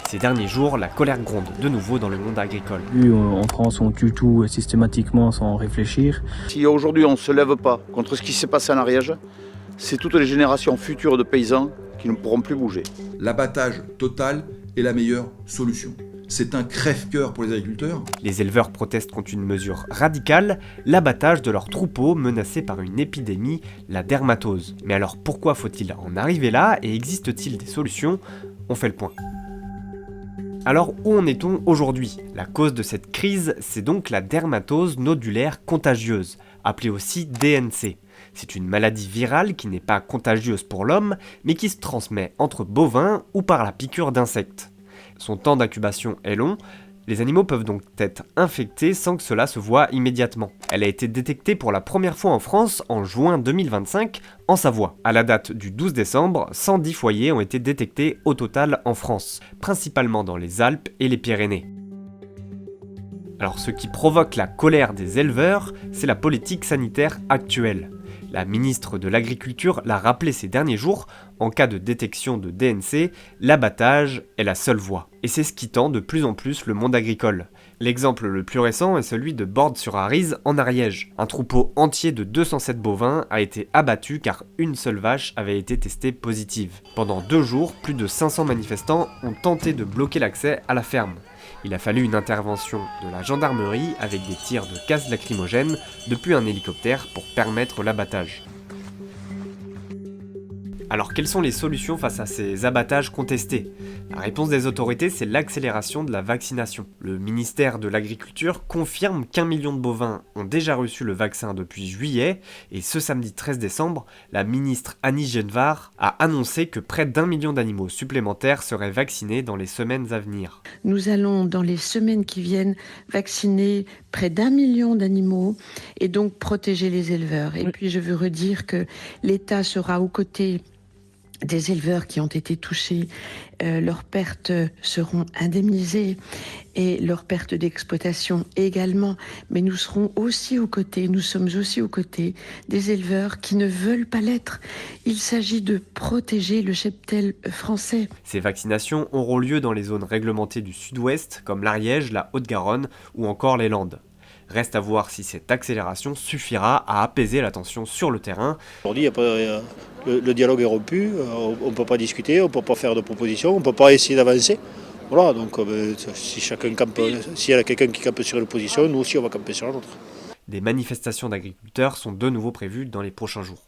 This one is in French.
Ces derniers jours, la colère gronde de nouveau dans le monde agricole. En France, on tue tout systématiquement sans réfléchir. Si aujourd'hui on ne se lève pas contre ce qui s'est passé en Ariège, c'est toutes les générations futures de paysans qui ne pourront plus bouger. L'abattage total est la meilleure solution. C'est un crève-cœur pour les agriculteurs. Les éleveurs protestent contre une mesure radicale, l'abattage de leurs troupeaux menacés par une épidémie, la dermatose. Mais alors pourquoi faut-il en arriver là et existe-t-il des solutions? On fait le point. Alors où en est-on aujourd'hui? La cause de cette crise, c'est donc la dermatose nodulaire contagieuse, appelée aussi DNC. C'est une maladie virale qui n'est pas contagieuse pour l'homme, mais qui se transmet entre bovins ou par la piqûre d'insectes. Son temps d'incubation est long, les animaux peuvent donc être infectés sans que cela se voie immédiatement. Elle a été détectée pour la première fois en France en juin 2025 en Savoie. À la date du 12 décembre, 110 foyers ont été détectés au total en France, principalement dans les Alpes et les Pyrénées. Alors ce qui provoque la colère des éleveurs, c'est la politique sanitaire actuelle. La ministre de l'Agriculture l'a rappelé ces derniers jours, en cas de détection de DNC, l'abattage est la seule voie. Et c'est ce qui tend de plus en plus le monde agricole. L'exemple le plus récent est celui de Bordes-sur-Arize en Ariège. Un troupeau entier de 207 bovins a été abattu car une seule vache avait été testée positive. Pendant 2 jours, plus de 500 manifestants ont tenté de bloquer l'accès à la ferme. Il a fallu une intervention de la gendarmerie avec des tirs de gaz lacrymogène depuis un hélicoptère pour permettre l'abattage. Alors quelles sont les solutions face à ces abattages contestés? La réponse des autorités, c'est l'accélération de la vaccination. Le ministère de l'Agriculture confirme qu'1 million de bovins ont déjà reçu le vaccin depuis juillet, et ce samedi 13 décembre, la ministre Annie Genevard a annoncé que près d'1 million d'animaux supplémentaires seraient vaccinés dans les semaines à venir. Nous allons, dans les semaines qui viennent, vacciner près d'1 million d'animaux et donc protéger les éleveurs. Et puis je veux redire que l'État sera aux côtés des éleveurs qui ont été touchés, leurs pertes seront indemnisées et leurs pertes d'exploitation également. Mais nous serons aussi aux côtés, nous sommes aussi aux côtés des éleveurs qui ne veulent pas l'être. Il s'agit de protéger le cheptel français. Ces vaccinations auront lieu dans les zones réglementées du sud-ouest, comme l'Ariège, la Haute-Garonne ou encore les Landes. Reste à voir si cette accélération suffira à apaiser la tension sur le terrain. Aujourd'hui, le dialogue est rompu, on ne peut pas discuter, on ne peut pas faire de propositions, on ne peut pas essayer d'avancer. Voilà, donc s'il y a quelqu'un qui campe sur une position, nous aussi on va camper sur la nôtre. Des manifestations d'agriculteurs sont de nouveau prévues dans les prochains jours.